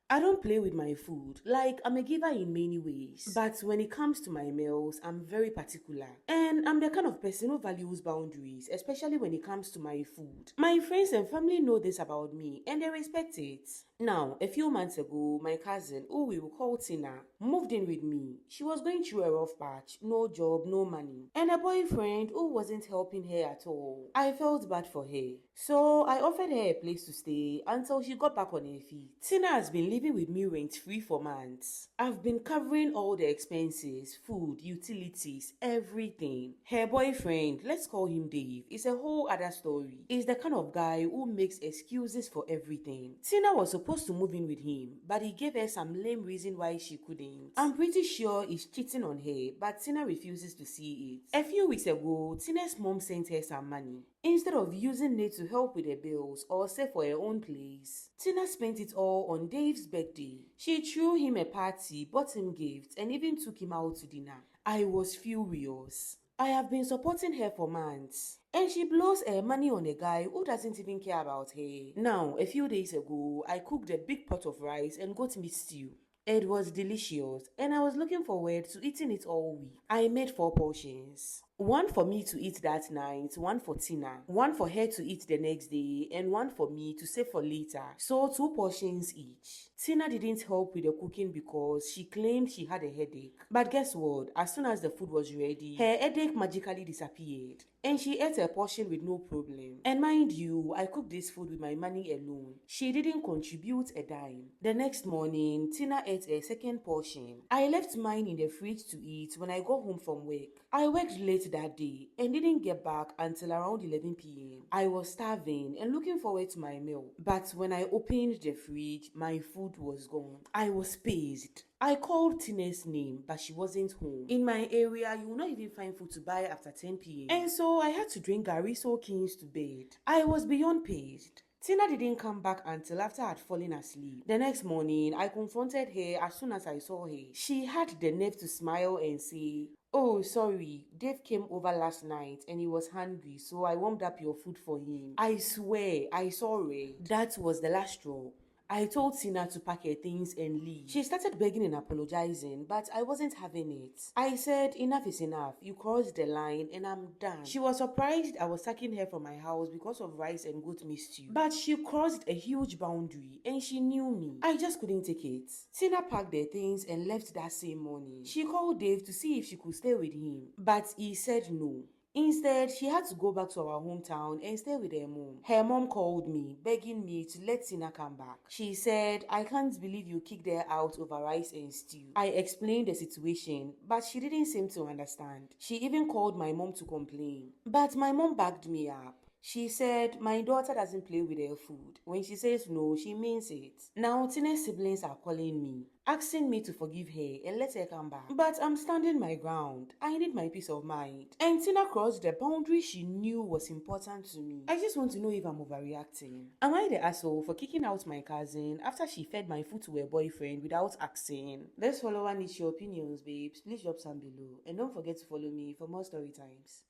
I don't play with my food. Like, I'm a giver in many ways. But when it comes to my meals, I'm very particular. And I'm the kind of person who values boundaries, especially when it comes to my food. My friends and family know this about me and they respect it. Now, a few months ago, my cousin, who we will call Tina, moved in with me. She was going through a rough patch, no job, no money, and a boyfriend who wasn't helping her at all. I felt bad for her. So I offered her a place to stay until she got back on her feet. Tina has been living with me rent-free for months. I've been covering all the expenses, food, utilities, everything. Her boyfriend, let's call him Dave, is a whole other story. He's the kind of guy who makes excuses for everything. Tina was supposed to move in with him, but he gave her some lame reason why she couldn't. I'm pretty sure he's cheating on her, but Tina refuses to see it. A few weeks ago, Tina's mom sent her some money. Instead of using it to help with her bills or save for her own place, Tina spent it all on Dave's birthday. She threw him a party, bought him gifts, and even took him out to dinner. I was furious. I have been supporting her for months, and she blows her money on a guy who doesn't even care about her. Now, a few days ago, I cooked a big pot of rice and goat meat stew. It was delicious, and I was looking forward to eating it all week. I made 4 portions. One for me to eat that night, one for Tina, one for her to eat the next day, and one for me to save for later. So 2 portions each. Tina didn't help with the cooking because she claimed she had a headache. But guess what? As soon as the food was ready, her headache magically disappeared. And she ate her portion with no problem. And mind you, I cooked this food with my money alone. She didn't contribute a dime. The next morning, Tina ate a second portion. I left mine in the fridge to eat when I got home from work. I worked late that day and didn't get back until around 11 p.m. I was starving and looking forward to my meal. But when I opened the fridge, my food was gone. I was pissed. I called Tina's name, but she wasn't home. In my area, you will not even find food to buy after 10 p.m. And so I had to drink Gary Soakins to bed. I was beyond pissed. Tina didn't come back until after I had fallen asleep. The next morning, I confronted her as soon as I saw her. She had the nerve to smile and say, "Oh, sorry, Dave came over last night and he was hungry, so I warmed up your food for him." I swear, I saw red. That was the last straw. I told Tina to pack her things and leave. She started begging and apologizing, but I wasn't having it. I said, "Enough is enough. You crossed the line and I'm done." She was surprised I was sacking her from my house because of rice and goat meat stew. But she crossed a huge boundary and she knew me. I just couldn't take it. Tina packed her things and left that same morning. She called Dave to see if she could stay with him, but he said no. Instead, she had to go back to our hometown and stay with her mom. Her mom called me, begging me to let Tina come back. She said, "I can't believe you kicked her out over rice and stew." I explained the situation, but she didn't seem to understand. She even called my mom to complain. But my mom backed me up. She said, "My daughter doesn't play with her food. When she says no, she means it." Now, Tina's siblings are calling me, asking me to forgive her and let her come back. But I'm standing my ground. I need my peace of mind. And Tina crossed the boundary she knew was important to me. I just want to know if I'm overreacting. Am I the asshole for kicking out my cousin after she fed my food to her boyfriend without asking? This follower needs your opinions, babes. Please drop some below. And don't forget to follow me for more story times.